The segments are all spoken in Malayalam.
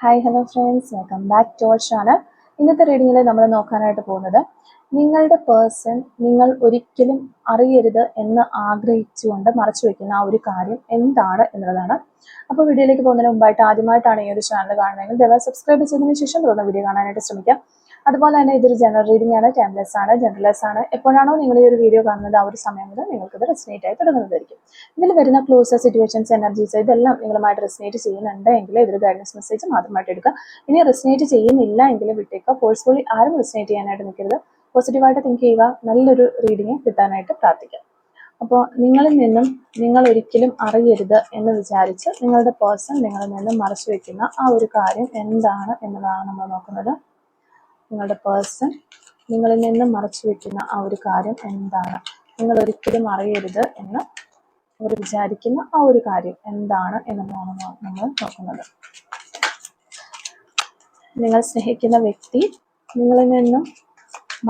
Hi hello friends, welcome back to our channel. ഇന്നത്തെ റീഡിങ്ങിൽ നമ്മൾ നോക്കാനായിട്ട് പോകുന്നത് നിങ്ങളുടെ പേഴ്സൺ നിങ്ങൾ ഒരിക്കലും അറിയരുത് എന്ന് ആഗ്രഹിച്ചുകൊണ്ട് മറച്ചു വെക്കുന്ന ആ ഒരു കാര്യം എന്താണ് എന്നുള്ളതാണ്. അപ്പോൾ വീഡിയോയിലേക്ക് പോകുന്നതിന് മുമ്പായിട്ട് ആദ്യമായിട്ടാണ് ഈ ഒരു ചാനൽ കാണുന്നതെങ്കിൽ ദയവായി സബ്സ്ക്രൈബ് ചെയ്തതിനു ശേഷം തുടർന്ന് വീഡിയോ കാണാനായിട്ട് ശ്രമിക്കാം. അതുപോലെ തന്നെ ഇതൊരു ജനറൽ റീഡിംഗ് ആണ്, ടൈംലെസ് ആണ്, ജനറലൈസ് ആണ്. എപ്പോഴാണോ നിങ്ങൾ ഈ ഒരു വീഡിയോ കാണുന്നത് ആ ഒരു സമയം മുതൽ നിങ്ങൾക്കിത് റെസിനേറ്റ് ആയി തുടങ്ങുന്നതായിരിക്കും. ഇതിൽ വരുന്ന ക്ലോസ്, സിറ്റുവേഷൻസ്, എനർജീസ് ഇതെല്ലാം നിങ്ങളുമായിട്ട് റെസിനേറ്റ് ചെയ്യുന്നുണ്ട് എങ്കിൽ ഇതൊരു ഗൈഡൻസ് മെസ്സേജ് മാത്രമായിട്ട് എടുക്കുക. ഇനി റെസിനേറ്റ് ചെയ്യുന്നില്ല എങ്കിൽ വിട്ടേക്കുക. ഫോഴ്സ്ഫുള്ളി ആരും റെസിനേറ്റ് ചെയ്യാനായിട്ട് നിൽക്കരുത്. പോസിറ്റീവായിട്ട് തിങ്ക് ചെയ്യുക. നല്ലൊരു റീഡിങ് കിട്ടാനായിട്ട് പ്രാർത്ഥിക്കാം. അപ്പോൾ നിങ്ങളിൽ നിന്നും നിങ്ങൾ ഒരിക്കലും അറിയരുത് എന്ന് വിചാരിച്ച് നിങ്ങളുടെ പേഴ്സൺ നിങ്ങളിൽ നിന്നും മറച്ചു വെക്കുന്ന ആ ഒരു കാര്യം എന്താണ് എന്നതാണ് നമ്മൾ നോക്കുന്നത്. നിങ്ങളുടെ പേഴ്സൺ നിങ്ങളിൽ നിന്നും മറച്ചു വെക്കുന്ന ആ ഒരു കാര്യം എന്താണ്, നിങ്ങൾ ഒരിക്കലും അറിയരുത് എന്ന് അവർ വിചാരിക്കുന്ന ആ ഒരു കാര്യം എന്താണ് എന്നതാണ് നമ്മൾ നോക്കുന്നത്. നിങ്ങൾ സ്നേഹിക്കുന്ന വ്യക്തി നിങ്ങളിൽ നിന്നും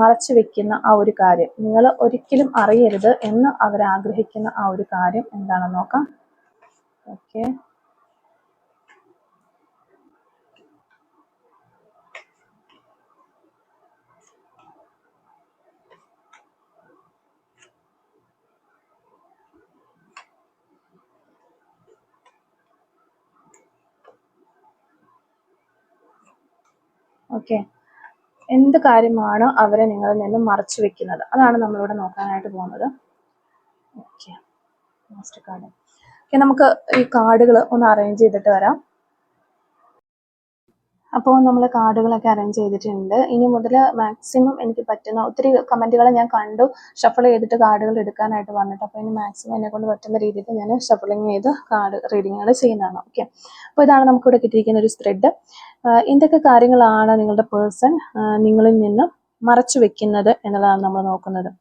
മറച്ചു വെക്കുന്ന ആ ഒരു കാര്യം, നിങ്ങൾ ഒരിക്കലും അറിയരുത് എന്ന് അവർ ആഗ്രഹിക്കുന്ന ആ ഒരു കാര്യം എന്താണെന്ന് നോക്കാം. ഓക്കെ, ഓക്കെ, എന്ത് കാര്യമാണ് അവരെ നിങ്ങളിൽ നിന്നും മറച്ചു വെക്കുന്നത്, അതാണ് നമ്മളിവിടെ നോക്കാനായിട്ട് പോകുന്നത്. Okay, last card. ഓക്കെ, നമുക്ക് ഈ കാർഡുകൾ ഒന്ന് അറേഞ്ച് ചെയ്തിട്ട് വരാം. അപ്പോൾ നമ്മൾ കാർഡുകളൊക്കെ അറേഞ്ച് ചെയ്തിട്ടുണ്ട്. ഇനി മുതൽ മാക്സിമം എനിക്ക് പറ്റുന്ന ഒത്തിരി കമൻറ്റുകൾ ഞാൻ കണ്ടു ഷഫിൾ ചെയ്തിട്ട് കാർഡുകൾ എടുക്കാനായിട്ട് വന്നിട്ട്, അപ്പോൾ ഇനി മാക്സിമം എന്നെ കൊണ്ട് പറ്റുന്ന രീതിയിൽ ഞാൻ ഷഫിളിങ് ചെയ്ത് കാർഡ് റീഡിങ്ങുകൾ ചെയ്യുന്നതാണ്. ഓക്കെ, അപ്പോൾ ഇതാണ് നമുക്കിവിടെ കിട്ടിയിരിക്കുന്ന ഒരു സ്പ്രെഡ്. എന്തൊക്കെ കാര്യങ്ങളാണ് നിങ്ങളുടെ പേഴ്സൺ നിങ്ങളിൽ നിന്ന് മറച്ചു വെക്കുന്നത് എന്നുള്ളതാണ് നമ്മൾ നോക്കുന്നത്.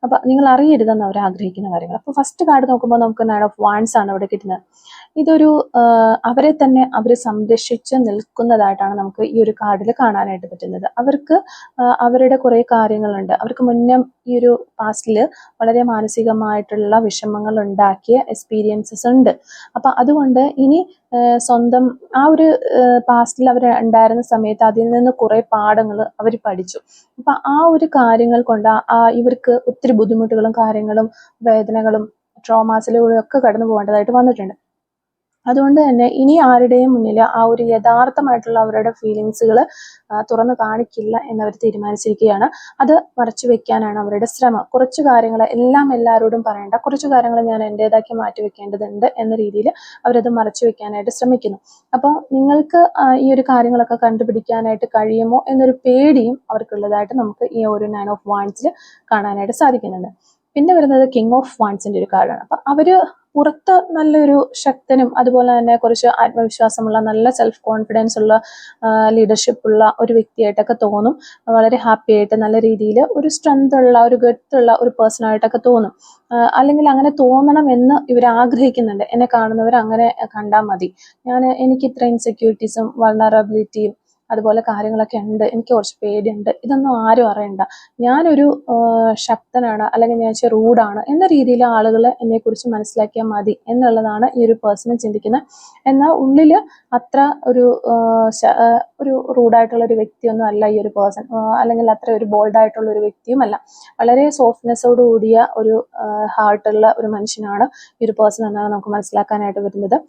അപ്പൊ നിങ്ങൾ അറിയരുതെന്ന് അവർ ആഗ്രഹിക്കുന്ന കാര്യങ്ങൾ. അപ്പൊ ഫസ്റ്റ് കാർഡ് നോക്കുമ്പോൾ നമുക്ക് നൈൻ ഓഫ് വാൻഡ്സ് ആണ് ഇവിടെ കിട്ടുന്നത്. ഇതൊരു അവരെ തന്നെ അവർ സംരക്ഷിച്ച് നിൽക്കുന്നതായിട്ടാണ് നമുക്ക് ഈ ഒരു കാർഡിൽ കാണാനായിട്ട് പറ്റുന്നത്. അവർക്ക് അവരുടെ കുറെ കാര്യങ്ങളുണ്ട്. അവർക്ക് മുന്നേ ഈ ഒരു പാസ്റ്റിൽ വളരെ മാനസികമായിട്ടുള്ള വിഷമങ്ങൾ ഉണ്ടാക്കിയ എക്സ്പീരിയൻസസ് ഉണ്ട്. അപ്പൊ അതുകൊണ്ട് ഇനി സ്വന്തം ആ ഒരു പാസ്റ്റിൽ അവർ ഉണ്ടായിരുന്ന സമയത്ത് അതിൽ നിന്ന് കുറെ പാഠങ്ങൾ അവർ പഠിച്ചു. അപ്പൊ ആ ഒരു കാര്യങ്ങൾ കൊണ്ട് ഇവർക്ക് ഒത്തിരി ബുദ്ധിമുട്ടുകളും കാര്യങ്ങളും വേദനകളും ട്രോമാസിലൂടെ ഒക്കെ കടന്നു പോകേണ്ടതായിട്ട് വന്നിട്ടുണ്ട്. അതുകൊണ്ട് തന്നെ ഇനി ആരുടെയും മുന്നിൽ ആ ഒരു യഥാർത്ഥമായിട്ടുള്ള അവരുടെ ഫീലിങ്സുകൾ തുറന്നു കാണിക്കില്ല എന്നവർ തീരുമാനിച്ചിരിക്കുകയാണ്. അത് മറച്ചു വെക്കാനാണ് അവരുടെ ശ്രമം. കുറച്ച് കാര്യങ്ങൾ എല്ലാം എല്ലാവരോടും പറയേണ്ട, കുറച്ച് കാര്യങ്ങൾ ഞാൻ എൻ്റെതാക്കി മാറ്റി വെക്കേണ്ടതുണ്ട് എന്ന രീതിയിൽ അവരത് മറച്ചു വെക്കാനായിട്ട് ശ്രമിക്കുന്നു. അപ്പോൾ നിങ്ങൾക്ക് ഈ ഒരു കാര്യങ്ങളൊക്കെ കണ്ടുപിടിക്കാനായിട്ട് കഴിയുമോ എന്നൊരു പേടിയും അവർക്കുള്ളതായിട്ട് നമുക്ക് ഈ ഒരു നൈൻ ഓഫ് വാൻഡ്സിൽ കാണാനായിട്ട് സാധിക്കുന്നുണ്ട്. പിന്നെ വരുന്നത് കിങ് ഓഫ് വാൻഡ്സിന്റെ ഒരു കാർഡാണ്. അപ്പൊ അവര് പുറത്ത് നല്ലൊരു ശക്തനും അതുപോലെ തന്നെ കുറച്ച് ആത്മവിശ്വാസമുള്ള, നല്ല സെൽഫ് കോൺഫിഡൻസ് ഉള്ള, ലീഡർഷിപ്പ് ഉള്ള ഒരു വ്യക്തിയായിട്ടൊക്കെ തോന്നും. വളരെ ഹാപ്പി ആയിട്ട് നല്ല രീതിയിൽ ഒരു സ്ട്രെങ്ത് ഉള്ള, ഒരു ഗട്ടുള്ള ഒരു പേഴ്സൺ ആയിട്ടൊക്കെ തോന്നും. അല്ലെങ്കിൽ അങ്ങനെ തോന്നണം എന്ന് ഇവർ ആഗ്രഹിക്കുന്നുണ്ട്. എന്നെ കാണുന്നവർ അങ്ങനെ കണ്ടാൽ മതി, എനിക്ക് ഇത്ര ഇൻസെക്യൂരിറ്റീസും വൾണറബിലിറ്റിയും അതുപോലെ കാര്യങ്ങളൊക്കെ ഉണ്ട്, എനിക്ക് കുറച്ച് പേടിയുണ്ട്, ഇതൊന്നും ആരും അറിയണ്ട, ഞാനൊരു ശക്തനാണ് അല്ലെങ്കിൽ ഞാൻ ഇച്ചിരി റൂഡാണ് എന്ന രീതിയിൽ ആളുകൾ എന്നെക്കുറിച്ച് മനസ്സിലാക്കിയാൽ മതി എന്നുള്ളതാണ് ഈ ഒരു പേഴ്സണൽ ചിന്തിക്കുന്നത്. എന്നാൽ ഉള്ളിൽ അത്ര ഒരു റൂഡായിട്ടുള്ള ഒരു വ്യക്തിയൊന്നും അല്ല ഈ ഒരു പേഴ്സൺ, അല്ലെങ്കിൽ അത്ര ഒരു ബോൾഡായിട്ടുള്ള ഒരു വ്യക്തിയുമല്ല. വളരെ സോഫ്റ്റ്നെസ്സോട് കൂടിയ ഒരു ഹാർട്ടുള്ള ഒരു മനുഷ്യനാണ് ഈ ഒരു പേഴ്സൺ എന്നാണ് നമുക്ക് മനസ്സിലാക്കാനായിട്ട് വരുന്നത്.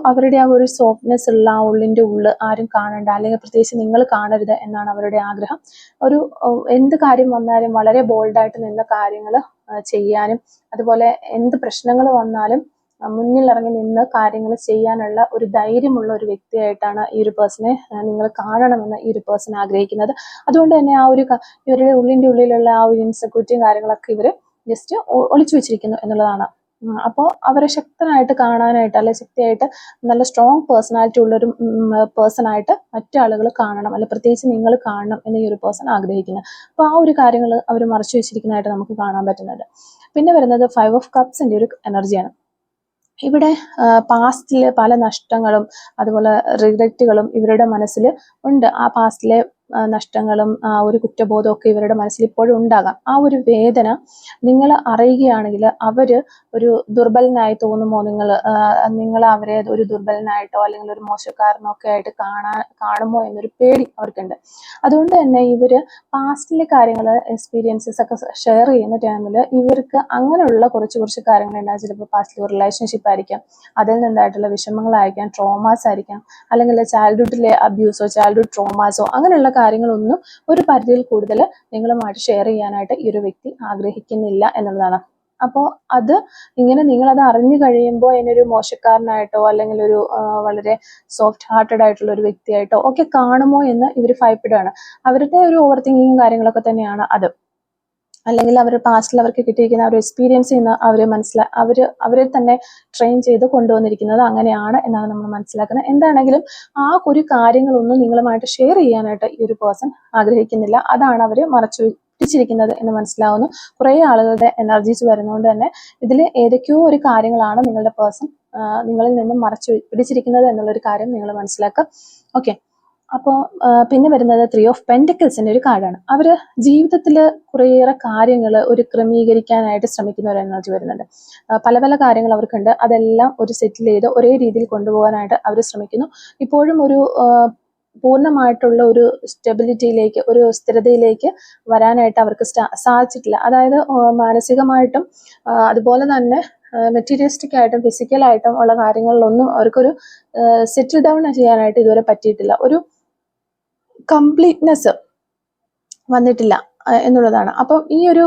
അവരുടെ ആ ഒരു സോഫ്റ്റ്നെസ് ഉള്ള ആ ഉള്ളിൻ്റെ ഉള്ളിൽ ആരും കാണണ്ട, അല്ലെങ്കിൽ പ്രത്യേകിച്ച് നിങ്ങൾ കാണരുത് എന്നാണ് അവരുടെ ആഗ്രഹം. എന്ത് കാര്യം വന്നാലും വളരെ ബോൾഡായിട്ട് നിന്ന കാര്യങ്ങൾ ചെയ്യാനും അതുപോലെ എന്ത് പ്രശ്നങ്ങൾ വന്നാലും മുന്നിലിറങ്ങി നിന്ന് കാര്യങ്ങൾ ചെയ്യാനുള്ള ഒരു ധൈര്യമുള്ള ഒരു വ്യക്തിയായിട്ടാണ് ഈ ഒരു പേഴ്സണെ നിങ്ങൾ കാണണമെന്ന് ഈ ഒരു പേഴ്സൺ ആഗ്രഹിക്കുന്നത്. അതുകൊണ്ട് തന്നെ ഇവരുടെ ഉള്ളിൻ്റെ ഉള്ളിലുള്ള ആ ഒരു ഇൻസെക്യൂരിറ്റിയും കാര്യങ്ങളൊക്കെ ഇവർ ജസ്റ്റ് ഒളിച്ചു വെച്ചിരിക്കുന്നു എന്നുള്ളതാണ്. അപ്പോൾ അവരെ ശക്തനായിട്ട് കാണാനായിട്ട്, അല്ലെ ശക്തിയായിട്ട് നല്ല സ്ട്രോങ് പേഴ്സണാലിറ്റി ഉള്ളൊരു പേഴ്സൺ ആയിട്ട് മറ്റാളുകൾ കാണണം, അല്ലെ പ്രത്യേകിച്ച് നിങ്ങൾ കാണണം എന്ന് ഈ ഒരു പേഴ്സൺ ആഗ്രഹിക്കുന്നത്. അപ്പോൾ ആ ഒരു കാര്യങ്ങൾ അവർ മറച്ചു വെച്ചിരിക്കുന്നതായിട്ട് നമുക്ക് കാണാൻ പറ്റുന്നുണ്ട്. പിന്നെ വരുന്നത് 5 ഓഫ് കപ്സിന്റെ ഒരു എനർജിയാണ്. ഇവിടെ പാസ്റ്റില് പല നഷ്ടങ്ങളും അതുപോലെ റിഗ്രറ്റുകളും ഇവരുടെ മനസ്സിൽ ഉണ്ട്. ആ പാസ്റ്റിലെ നഷ്ടങ്ങളും ഒരു കുറ്റബോധവും ഒക്കെ ഇവരുടെ മനസ്സിൽ ഇപ്പോഴും ഉണ്ടാകാം. ആ ഒരു വേദന നിങ്ങൾ അറിയുകയാണെങ്കിൽ അവർ ഒരു ദുർബലനായി തോന്നുമോ, നിങ്ങൾ അവരെ ഒരു ദുർബലനായിട്ടോ അല്ലെങ്കിൽ ഒരു മോശക്കാരനോ ഒക്കെ ആയിട്ട് കാണുമോ എന്നൊരു പേടി അവർക്കുണ്ട്. അതുകൊണ്ട് തന്നെ ഇവർ പാസ്റ്റിലെ കാര്യങ്ങൾ എക്സ്പീരിയൻസസ് ഒക്കെ ഷെയർ ചെയ്യുന്ന ടൈമിൽ ഇവർക്ക് അങ്ങനെയുള്ള കുറച്ച് കാര്യങ്ങൾ ഉണ്ടാകും. ചിലപ്പോൾ പാസ്റ്റിലെ റിലേഷൻഷിപ്പ് ആയിരിക്കാം, അതിൽ നിന്നായിട്ടുള്ള വിഷമങ്ങളായിരിക്കാം, ട്രോമാസ് ആയിരിക്കാം, അല്ലെങ്കിൽ ചൈൽഡ്ഹുഡിലെ അബ്യൂസോ ചൈൽഡ്ഹുഡ് ട്രോമാസോ അങ്ങനെയുള്ള കാര്യങ്ങളൊന്നും ഒരു പരിധിയിൽ കൂടുതൽ നിങ്ങളുമായിട്ട് ഷെയർ ചെയ്യാനായിട്ട് ഈ ഒരു വ്യക്തി ആഗ്രഹിക്കുന്നില്ല എന്നുള്ളതാണ്. അപ്പോൾ അത് ഇങ്ങനെ നിങ്ങളത് അറിഞ്ഞു കഴിയുമ്പോൾ അതിനൊരു മോശക്കാരനായിട്ടോ അല്ലെങ്കിൽ ഒരു വളരെ സോഫ്റ്റ് ഹാർട്ടഡ് ആയിട്ടുള്ള ഒരു വ്യക്തിയായിട്ടോ ഒക്കെ കാണുമോ എന്ന് ഇവർ ഭയപ്പെടുകയാണ്. അവരുടെ ഒരു ഓവർ തിങ്കിങ്ങും കാര്യങ്ങളൊക്കെ തന്നെയാണ് അത്. അല്ലെങ്കിൽ അവരുടെ പാസ്റ്റിൽ അവർക്ക് കിട്ടിയിരിക്കുന്ന ഒരു എക്സ്പീരിയൻസ് നിന്ന് അവരെ തന്നെ ട്രെയിൻ ചെയ്ത് കൊണ്ടുവന്നിരിക്കുന്നത് അങ്ങനെയാണ് എന്നാണ് നമ്മൾ മനസ്സിലാക്കുന്നത്. എന്താണെങ്കിലും ആ ഒരു കാര്യങ്ങളൊന്നും നിങ്ങളുമായിട്ട് ഷെയർ ചെയ്യാനായിട്ട് ഈ ഒരു പേഴ്സൺ ആഗ്രഹിക്കുന്നില്ല. അതാണ് അവർ മറച്ചു പിടിച്ചിരിക്കുന്നത് എന്ന് മനസ്സിലാവുന്നു. കുറേ ആളുകളുടെ എനർജീസ് വരുന്നതുകൊണ്ട് തന്നെ ഇതിൽ ഏതൊക്കെയോ ഒരു കാര്യങ്ങളാണ് നിങ്ങളുടെ പേഴ്സൺ നിങ്ങളിൽ നിന്നും മറച്ചു പിടിച്ചിരിക്കുന്നത് എന്നുള്ളൊരു കാര്യം നിങ്ങൾ മനസ്സിലാക്കുക. ഓക്കെ, അപ്പോൾ പിന്നെ വരുന്നത് 3 ഓഫ് പെന്റിക്കിൾസിന്റെ ഒരു കാർഡാണ്. അവർ ജീവിതത്തിൽ കുറേയേറെ കാര്യങ്ങൾ ഒരു ക്രമീകരിക്കാനായിട്ട് ശ്രമിക്കുന്ന ഒരു എനർജി വരുന്നുണ്ട്. പല പല കാര്യങ്ങൾ അവർക്കുണ്ട്, അതെല്ലാം ഒരു സെറ്റിൽ ചെയ്ത് ഒരേ രീതിയിൽ കൊണ്ടുപോകാനായിട്ട് അവർ ശ്രമിക്കുന്നു. ഇപ്പോഴും ഒരു പൂർണ്ണമായിട്ടുള്ള ഒരു സ്റ്റെബിലിറ്റിയിലേക്ക്, ഒരു സ്ഥിരതയിലേക്ക് വരാനായിട്ട് അവർക്ക് സാധിച്ചിട്ടില്ല. അതായത് മാനസികമായിട്ടും അതുപോലെ തന്നെ മെറ്റീരിയലിസ്റ്റിക് ആയിട്ടും ഫിസിക്കലായിട്ടും ഉള്ള കാര്യങ്ങളിലൊന്നും അവർക്കൊരു സെറ്റിൽ ഡൗൺ ചെയ്യാനായിട്ട് ഇതുവരെ പറ്റിയിട്ടില്ല. ഒരു കംപ്ലീറ്റ്നെസ് വന്നിട്ടില്ല എന്നുള്ളതാണ്. അപ്പം ഈ ഒരു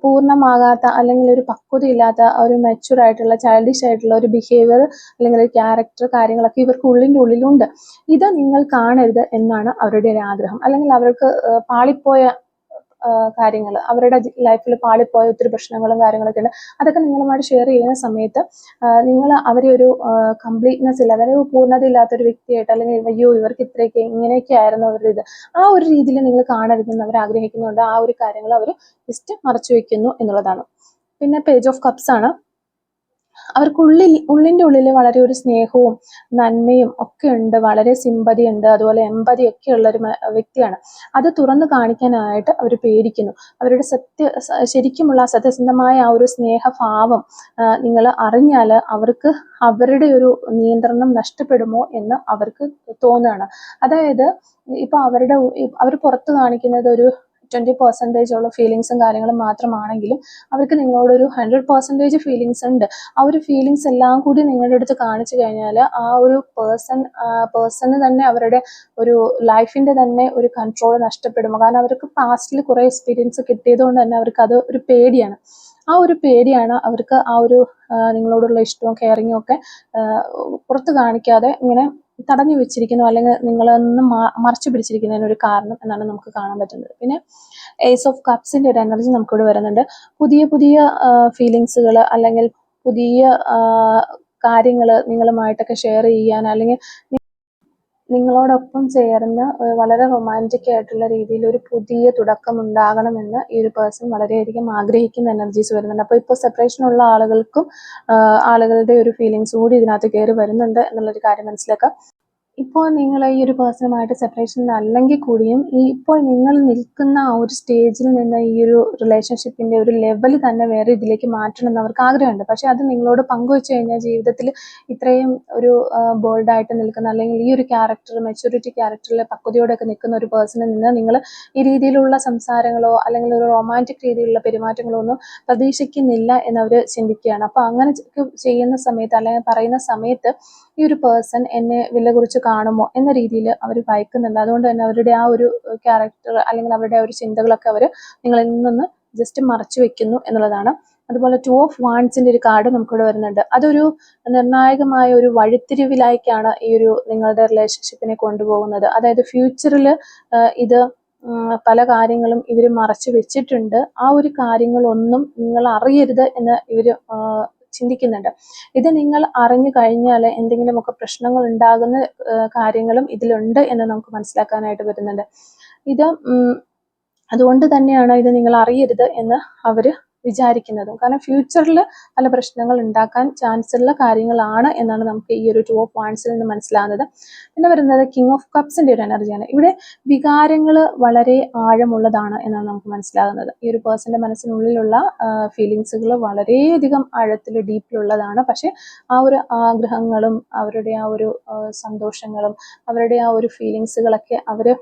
പൂർണ്ണമാകാത്ത അല്ലെങ്കിൽ ഒരു പക്വതയില്ലാത്ത ഒരു മെച്യൂർ ആയിട്ടുള്ള ചൈൽഡിഷ് ആയിട്ടുള്ള ഒരു ബിഹേവിയർ അല്ലെങ്കിൽ ഒരു ക്യാരക്ടർ കാര്യങ്ങളൊക്കെ ഇവർക്ക് ഉള്ളിലുണ്ട്. ഇത് നിങ്ങൾ കാണരുത് എന്നാണ് അവരുടെ ഒരു ആഗ്രഹം. അല്ലെങ്കിൽ അവർക്ക് പാളിപ്പോയ കാര്യങ്ങൾ, അവരുടെ ലൈഫിൽ പാളിപ്പോയ ഒത്തിരി പ്രശ്നങ്ങളും കാര്യങ്ങളൊക്കെ ഉണ്ട്. അതൊക്കെ നിങ്ങളുമായിട്ട് ഷെയർ ചെയ്യുന്ന സമയത്ത് നിങ്ങൾ അവരെ ഒരു കംപ്ലീറ്റ്നെസ് ഇല്ല, അതായത് പൂർണ്ണത ഇല്ലാത്തൊരു വ്യക്തിയായിട്ട്, അല്ലെങ്കിൽ അയ്യോ ഇവർക്ക് ഇത്രയൊക്കെ ഇങ്ങനെയൊക്കെ ആയിരുന്നു അവരുടെ ഇത്, ആ ഒരു രീതിയിൽ നിങ്ങൾ കാണരുതെന്ന് അവർ ആഗ്രഹിക്കുന്നുണ്ട്. ആ ഒരു കാര്യങ്ങൾ അവർ ജസ്റ്റ് മറച്ചു വെക്കുന്നു എന്നുള്ളതാണ്. പിന്നെ പേജ് ഓഫ് കപ്സ് ആണ്. ഉള്ളിൻ്റെ ഉള്ളിൽ വളരെ ഒരു സ്നേഹവും നന്മയും ഒക്കെ ഉണ്ട്, വളരെ സിമ്പതി ഉണ്ട്, അതുപോലെ എമ്പതി ഒക്കെ ഉള്ള ഒരു വ്യക്തിയാണ്. അത് തുറന്നു കാണിക്കാനായിട്ട് അവർ പേടിക്കുന്നു. അവരുടെ ശരിക്കുമുള്ള സത്യസന്ധമായ ആ ഒരു സ്നേഹഭാവം നിങ്ങൾ അറിഞ്ഞാൽ അവർക്ക് അവരുടെ ഒരു നിയന്ത്രണം നഷ്ടപ്പെടുമോ എന്ന് അവർക്ക് തോന്നുകയാണ്. അതായത് ഇപ്പൊ അവർ പുറത്ത് കാണിക്കുന്നത് ഒരു 20% ഉള്ള ഫീലിങ്സും കാര്യങ്ങളും മാത്രമാണെങ്കിലും അവർക്ക് നിങ്ങളോടൊരു 100% ഫീലിങ്സ് ഉണ്ട്. ആ ഒരു ഫീലിങ്സ് എല്ലാം കൂടി നിങ്ങളുടെ അടുത്ത് കാണിച്ചു കഴിഞ്ഞാൽ ആ ഒരു പേഴ്സണ് തന്നെ അവരുടെ ഒരു ലൈഫിന്റെ തന്നെ ഒരു കൺട്രോൾ നഷ്ടപ്പെടും. കാരണം അവർക്ക് പാസ്റ്റിൽ കുറെ എക്സ്പീരിയൻസ് കിട്ടിയത് കൊണ്ട് തന്നെ അവർക്ക് അത് ഒരു പേടിയാണ്. ആ ഒരു പേടിയാണ് അവർക്ക് ആ ഒരു നിങ്ങളോടുള്ള ഇഷ്ടവും കെയറിങ്ങും ഒക്കെ പുറത്ത് കാണിക്കാതെ ഇങ്ങനെ തടഞ്ഞു വെച്ചിരിക്കുന്നു, അല്ലെങ്കിൽ നിങ്ങളൊന്നും മറച്ചു പിടിച്ചിരിക്കുന്നതിന് ഒരു കാരണം എന്നാണ് നമുക്ക് കാണാൻ പറ്റുന്നത്. പിന്നെ ഏസ് ഓഫ് കപ്സിന്റെ ഒരു എനർജി നമുക്കിവിടെ വരുന്നുണ്ട്. പുതിയ ഫീലിങ്സുകൾ അല്ലെങ്കിൽ പുതിയ കാര്യങ്ങൾ നിങ്ങളുമായിട്ടൊക്കെ ഷെയർ ചെയ്യാൻ, അല്ലെങ്കിൽ നിങ്ങളോടൊപ്പം ചേർന്ന് വളരെ റൊമാൻറ്റിക് ആയിട്ടുള്ള രീതിയിൽ ഒരു പുതിയ തുടക്കം ഉണ്ടാകണമെന്ന് ഈ ഒരു പേഴ്സൺ വളരെയധികം ആഗ്രഹിക്കുന്ന എനർജീസ് വരുന്നുണ്ട്. അപ്പോൾ ഇപ്പോൾ സെപ്പറേഷൻ ഉള്ള ആളുകളുടെ ഒരു ഫീലിങ്സ് കൂടി ഇതിനകത്ത് കയറി വരുന്നുണ്ട് എന്നുള്ളൊരു കാര്യം മനസ്സിലാക്കാം. ഇപ്പോൾ നിങ്ങൾ ഈ ഒരു പേഴ്സണുമായിട്ട് സെപ്പറേഷൻ അല്ലെങ്കിൽ കൂടിയും ഇപ്പോൾ നിങ്ങൾ നിൽക്കുന്ന ആ ഒരു സ്റ്റേജിൽ നിന്ന് ഈ ഒരു റിലേഷൻഷിപ്പിന്റെ ഒരു ലെവൽ തന്നെ വേറെ ഇതിലേക്ക് മാറ്റണം എന്ന് അവർക്ക് ആഗ്രഹമുണ്ട്. പക്ഷെ അത് നിങ്ങളോട് പങ്കുവെച്ച് കഴിഞ്ഞാൽ ജീവിതത്തിൽ ഇത്രയും ഒരു ബോൾഡായിട്ട് നിൽക്കുന്ന, അല്ലെങ്കിൽ ഈ ഒരു ക്യാരക്ടർ മെച്യൂരിറ്റി ക്യാരക്ടറിലെ പക്വതയോടെയൊക്കെ നിൽക്കുന്ന ഒരു പേഴ്സണിൽ നിന്ന് നിങ്ങൾ ഈ രീതിയിലുള്ള സംസാരങ്ങളോ അല്ലെങ്കിൽ ഒരു റൊമാൻറ്റിക് രീതിയിലുള്ള പെരുമാറ്റങ്ങളോ ഒന്നും പ്രതീക്ഷിക്കുന്നില്ല എന്നവർ ചിന്തിക്കുകയാണ്. അപ്പോൾ അങ്ങനെ ചെയ്യുന്ന സമയത്ത് അല്ലെങ്കിൽ പറയുന്ന സമയത്ത് ഈ ഒരു പേഴ്സൺ എന്നെ വില കുറിച്ച് കാണുമോ എന്ന രീതിയിൽ അവർ ഭയക്കുന്നുണ്ട്. അതുകൊണ്ട് തന്നെ അവരുടെ ആ ഒരു ക്യാരക്ടർ അല്ലെങ്കിൽ അവരുടെ ആ ഒരു ചിന്തകളൊക്കെ അവർ നിങ്ങളിൽ നിന്ന് ജസ്റ്റ് മറച്ചു വെക്കുന്നു എന്നുള്ളതാണ്. അതുപോലെ 2 ഓഫ് വാൻഡ്സിന്റെ ഒരു കാർഡ് നമുക്കിവിടെ വരുന്നുണ്ട്. അതൊരു നിർണായകമായ ഒരു വഴിത്തിരിവിലേക്കാണ് ഈ ഒരു നിങ്ങളുടെ റിലേഷൻഷിപ്പിനെ കൊണ്ടുപോകുന്നത്. അതായത് ഫ്യൂച്ചറിൽ ഇത് പല കാര്യങ്ങളും ഇവർ മറച്ചു വെച്ചിട്ടുണ്ട്. ആ ഒരു കാര്യങ്ങളൊന്നും നിങ്ങൾ അറിയരുത് എന്ന് ഇവർ ചിന്തിക്കുന്നുണ്ട്. ഇത് നിങ്ങൾ അറിഞ്ഞു കഴിഞ്ഞാൽ എന്തെങ്കിലുമൊക്കെ പ്രശ്നങ്ങൾ ഉണ്ടാകുന്ന കാര്യങ്ങളും ഇതിലുണ്ട് എന്ന് നമുക്ക് മനസ്സിലാക്കാനായിട്ട് പറ്റുന്നുണ്ട്. അതുകൊണ്ട് തന്നെയാണ് ഇത് നിങ്ങൾ അറിയരുത് എന്ന് അവർ വിചാരിക്കുന്നതും. കാരണം ഫ്യൂച്ചറിൽ പല പ്രശ്നങ്ങൾ ഉണ്ടാക്കാൻ ചാൻസ് ഉള്ള കാര്യങ്ങളാണ് എന്നാണ് നമുക്ക് ഈ ഒരു 2 ഓഫ് വാൻസിൽ നിന്ന് മനസ്സിലാകുന്നത്. പിന്നെ വരുന്നത് കിങ് ഓഫ് കപ്സിന്റെ ഒരു എനർജിയാണ്. ഇവിടെ വികാരങ്ങൾ വളരെ ആഴമുള്ളതാണ് എന്നാണ് നമുക്ക് മനസ്സിലാകുന്നത്. ഈ ഒരു പേഴ്സന്റെ മനസ്സിനുള്ളിലുള്ള ഫീലിങ്സുകൾ വളരെയധികം ആഴത്തിൽ ഡീപ്പിലുള്ളതാണ്. പക്ഷെ ആ ഒരു ആഗ്രഹങ്ങളും അവരുടെ ആ ഒരു സന്തോഷങ്ങളും അവരുടെ ആ ഒരു ഫീലിങ്സുകളൊക്കെ അവര്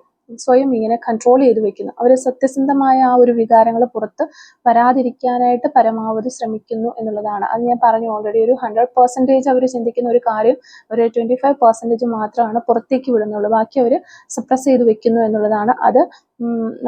സ്വയം ഇങ്ങനെ കൺട്രോൾ ചെയ്ത് വെക്കുന്നു. അവർ സത്യസന്ധമായ ആ ഒരു വികാരങ്ങൾ പുറത്ത് വരാതിരിക്കാനായിട്ട് പരമാവധി ശ്രമിക്കുന്നു എന്നുള്ളതാണ്. അത് ഞാൻ പറഞ്ഞു ഓൾറെഡി. ഒരു 100% അവർ ചിന്തിക്കുന്ന ഒരു കാര്യം ഒരു 25% മാത്രമാണ് പുറത്തേക്ക് വിടുന്നുള്ളൂ. ബാക്കി അവർ സപ്രസ് ചെയ്ത് വെക്കുന്നു എന്നുള്ളതാണ്. അത്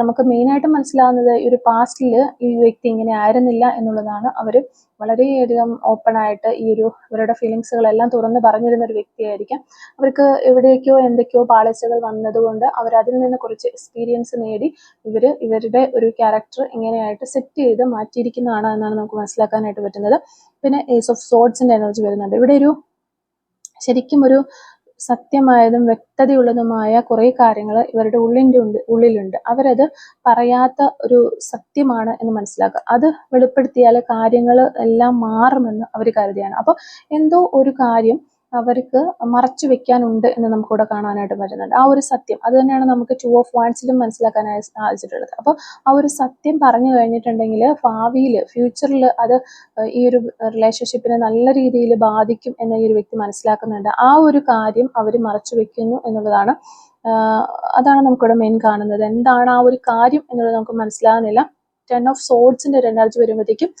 നമുക്ക് മെയിനായിട്ട് മനസ്സിലാവുന്നത് ഈ ഒരു പാസ്റ്റിൽ ഈ വ്യക്തി ഇങ്ങനെ ആയിരുന്നില്ല എന്നുള്ളതാണ്. അവർ വളരെയധികം ഓപ്പൺ ആയിട്ട് ഈ ഒരു ഇവരുടെ ഫീലിങ്സുകളെല്ലാം തുറന്ന് പറഞ്ഞിരുന്ന ഒരു വ്യക്തിയായിരിക്കാം. അവർക്ക് എവിടേക്കോ എന്തൊക്കെയോ പാളിച്ചകൾ വന്നതുകൊണ്ട് അവർ അതിൽ നിന്ന് കുറച്ച് എക്സ്പീരിയൻസ് നേടി ഇവരുടെ ഒരു ക്യാരക്ടർ ഇങ്ങനെയായിട്ട് സെറ്റ് ചെയ്ത് മാറ്റിയിരിക്കുന്നതാണ് എന്നാണ് നമുക്ക് മനസ്സിലാക്കാനായിട്ട് പറ്റുന്നത്. പിന്നെ ഏസ് ഓഫ് സോഡ്സിന്റെ എനർജി വരുന്നുണ്ട്. ഇവിടെ ഒരു ശരിക്കും ഒരു സത്യമായതും വ്യക്തതയുള്ളതുമായ കുറേ കാര്യങ്ങൾ ഇവരുടെ ഉള്ളിലുണ്ട്. അവരത് പറയാത്ത ഒരു സത്യമാണ് എന്ന് മനസ്സിലാക്കുക. അത് വെളിപ്പെടുത്തിയാൽ കാര്യങ്ങൾ എല്ലാം മാറുമെന്ന് അവർ കരുതിയാണ്. അപ്പോൾ എന്തോ ഒരു കാര്യം അവർക്ക് മറച്ചു വെക്കാനുണ്ട് എന്ന് നമുക്കിവിടെ കാണാനായിട്ട് പറ്റുന്നുണ്ട്. ആ ഒരു സത്യം അത് തന്നെയാണ് നമുക്ക് 2 ഓഫ് വാൻസിലും മനസ്സിലാക്കാനായി സാധിച്ചിട്ടുള്ളത്. അപ്പോൾ ആ ഒരു സത്യം പറഞ്ഞു കഴിഞ്ഞിട്ടുണ്ടെങ്കിൽ ഭാവിയിൽ ഫ്യൂച്ചറിൽ അത് ഈ ഒരു റിലേഷൻഷിപ്പിനെ നല്ല രീതിയിൽ ബാധിക്കും എന്ന് ഈ ഒരു വ്യക്തി മനസ്സിലാക്കുന്നുണ്ട്. ആ ഒരു കാര്യം അവർ മറച്ചു വെക്കുന്നു എന്നുള്ളതാണ്. അതാണ് നമുക്കിവിടെ മെയിൻ കാണുന്നത്. എന്താണ് ആ ഒരു കാര്യം എന്നുള്ളത് നമുക്ക് മനസ്സിലാകുന്നില്ല. 10 ഓഫ് സോഡ്സിന്റെ ഒരു എനർജി വരുമ്പോഴത്തേക്കും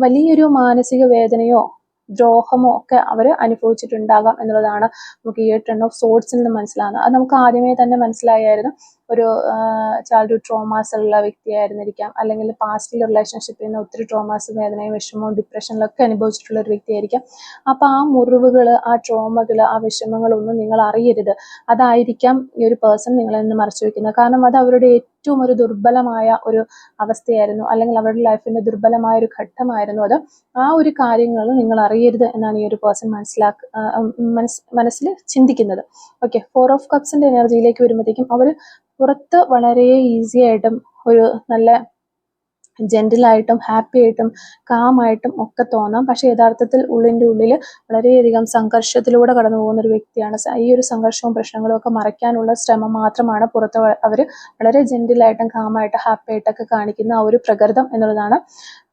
വലിയൊരു മാനസിക വേദനയോ ദ്രോഹമോ ഒക്കെ അവർ അനുഭവിച്ചിട്ടുണ്ടാകാം എന്നുള്ളതാണ് നമുക്ക് ഈ 10 ഓഫ് സോഡ്സിൽ നിന്ന് മനസ്സിലാകുന്നത്. അത് നമുക്ക് ആദ്യമേ തന്നെ മനസ്സിലായായിരുന്നു. ഒരു ചൈൽഡ്ഹുഡ് ട്രോമാസ് ഉള്ള വ്യക്തിയായിരുന്നിരിക്കാം, അല്ലെങ്കിൽ പാസ്റ്റ് റിലേഷൻഷിപ്പിൽ നിന്ന് ഒത്തിരി ട്രോമാസ്, വേദനയും വിഷമവും ഡിപ്രഷനിലൊക്കെ അനുഭവിച്ചിട്ടുള്ള ഒരു വ്യക്തിയായിരിക്കാം. അപ്പോൾ ആ മുറിവുകൾ, ആ ട്രോമകൾ, ആ വിഷമങ്ങളൊന്നും നിങ്ങൾ അറിയരുത്. അതായിരിക്കാം ഈ ഒരു പേഴ്സൺ നിങ്ങളിൽ നിന്ന് മറച്ചു വെക്കുന്നത്. കാരണം അത് അവരുടെ ഏറ്റവും ഒരു ദുർബലമായ ഒരു അവസ്ഥയായിരുന്നു, അല്ലെങ്കിൽ അവരുടെ ലൈഫിന്റെ ദുർബലമായ ഒരു ഘട്ടമായിരുന്നു അത്. ആ ഒരു കാര്യങ്ങൾ നിങ്ങൾ അറിയരുത് എന്നാണ് ഈ ഒരു പേഴ്സൺ മനസ്സിൽ ചിന്തിക്കുന്നത്. ഓക്കെ, 4 ഓഫ് കപ്സിന്റെ എനർജിയിലേക്ക് വരുമ്പോഴത്തേക്കും അവർ പുറത്ത് വളരെ ഈസി ആയിട്ടും ഒരു നല്ല ജെന്റിലായിട്ടും ഹാപ്പി ആയിട്ടും കാമായിട്ടും ഒക്കെ തോന്നാം. പക്ഷെ യഥാർത്ഥത്തിൽ ഉള്ളിൽ വളരെയധികം സംഘർഷത്തിലൂടെ കടന്നു പോകുന്ന ഒരു വ്യക്തിയാണ്. ഈ ഒരു സംഘർഷവും പ്രശ്നങ്ങളും ഒക്കെ മറയ്ക്കാനുള്ള ശ്രമം മാത്രമാണ് പുറത്ത് അവർ വളരെ ജെന്റിലായിട്ടും കാമായിട്ടും ഹാപ്പി ആയിട്ടൊക്കെ കാണിക്കുന്ന ആ ഒരു പ്രകൃതം എന്നുള്ളതാണ്.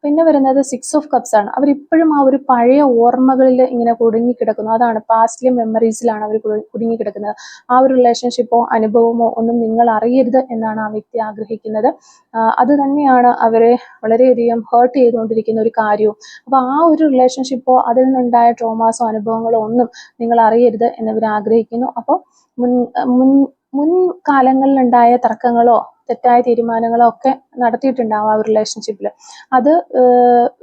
പിന്നെ വരുന്നത് 6 ഓഫ് കപ്സ് ആണ്. അവരിപ്പോഴും ആ ഒരു പഴയ ഓർമ്മകളിൽ ഇങ്ങനെ കുടുങ്ങിക്കിടക്കുന്നു. അതാണ് പാസ്റ്റിലെ മെമ്മറീസിലാണ് അവർ കുടുങ്ങിക്കിടക്കുന്നത്. ആ ഒരു റിലേഷൻഷിപ്പോ അനുഭവമോ ഒന്നും നിങ്ങൾ അറിയരുത് എന്നാണ് ആ വ്യക്തി ആഗ്രഹിക്കുന്നത്. അത് തന്നെയാണ് അവരെ വളരെയധികം ഹേർട്ട് ചെയ്തുകൊണ്ടിരിക്കുന്ന ഒരു കാര്യവും. അപ്പോൾ ആ ഒരു റിലേഷൻഷിപ്പോ അതിൽ നിന്നുണ്ടായ ട്രോമാസോ അനുഭവങ്ങളോ ഒന്നും നിങ്ങൾ അറിയരുത് എന്നിവർ ആഗ്രഹിക്കുന്നു. അപ്പോൾ മുൻകാലങ്ങളിലുണ്ടായ തർക്കങ്ങളോ തെറ്റായ തീരുമാനങ്ങളോ ഒക്കെ നടത്തിയിട്ടുണ്ടാവും ആ ഒരു റിലേഷൻഷിപ്പിൽ. അത്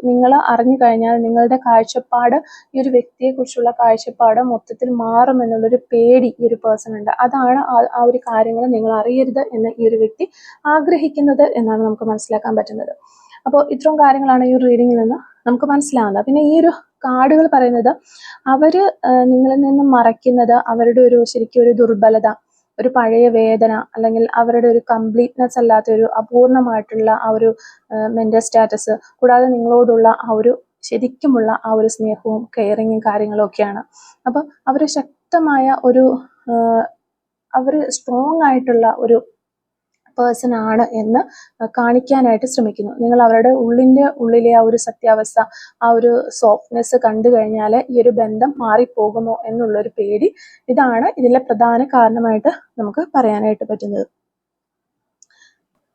നിങ്ങൾ അറിഞ്ഞു കഴിഞ്ഞാൽ നിങ്ങളുടെ കാഴ്ചപ്പാട്, ഈ ഒരു വ്യക്തിയെക്കുറിച്ചുള്ള കാഴ്ചപ്പാട് മൊത്തത്തിൽ മാറുമെന്നുള്ളൊരു പേടി ഈ ഒരു പേഴ്സൺ ഉണ്ട്. അതാണ് ആ ഒരു കാര്യങ്ങൾ നിങ്ങൾ അറിയരുത് എന്ന് ഈ ഒരു വ്യക്തി ആഗ്രഹിക്കുന്നത് എന്നാണ് നമുക്ക് മനസ്സിലാക്കാൻ പറ്റുന്നത്. അപ്പോൾ ഇത്രയും കാര്യങ്ങളാണ് ഈ ഒരു റീഡിങ്ങിൽ നിന്ന് നമുക്ക് മനസ്സിലാവുന്നത്. പിന്നെ ഈ ഒരു കാർഡുകൾ പറയുന്നത് അവര് നിങ്ങളിൽ നിന്നും മറയ്ക്കുന്നത് അവരുടെ ഒരു ശരിക്കും ഒരു ദുർബലത, ഒരു പഴയ വേദന, അല്ലെങ്കിൽ അവരുടെ ഒരു കംപ്ലീറ്റ്നെസ് അല്ലാത്ത ഒരു അപൂർണമായിട്ടുള്ള ആ ഒരു മെന്റൽ സ്റ്റാറ്റസ്, കൂടാതെ നിങ്ങളോടുള്ള ആ ഒരു ശരിക്കുമുള്ള ആ ഒരു സ്നേഹവും കെയറിങ്ങും കാര്യങ്ങളും ഒക്കെയാണ്. അപ്പം അവർ ശക്തമായ ഒരു അവർ സ്ട്രോങ് ആയിട്ടുള്ള ഒരു പേഴ്സൺ ആണ് എന്ന് കാണിക്കാനായിട്ട് ശ്രമിക്കുന്നു. നിങ്ങൾ അവരുടെ ഉള്ളിലെ ആ ഒരു സത്യാവസ്ഥ, ആ ഒരു സോഫ്റ്റ്നെസ് കണ്ടു കഴിഞ്ഞാൽ ഈ ഒരു ബന്ധം മാറിപ്പോകുമോ എന്നുള്ളൊരു പേടി, ഇതാണ് ഇതിലെ പ്രധാന കാരണമായിട്ട് നമുക്ക് പറയാനായിട്ട് പറ്റുന്നത്.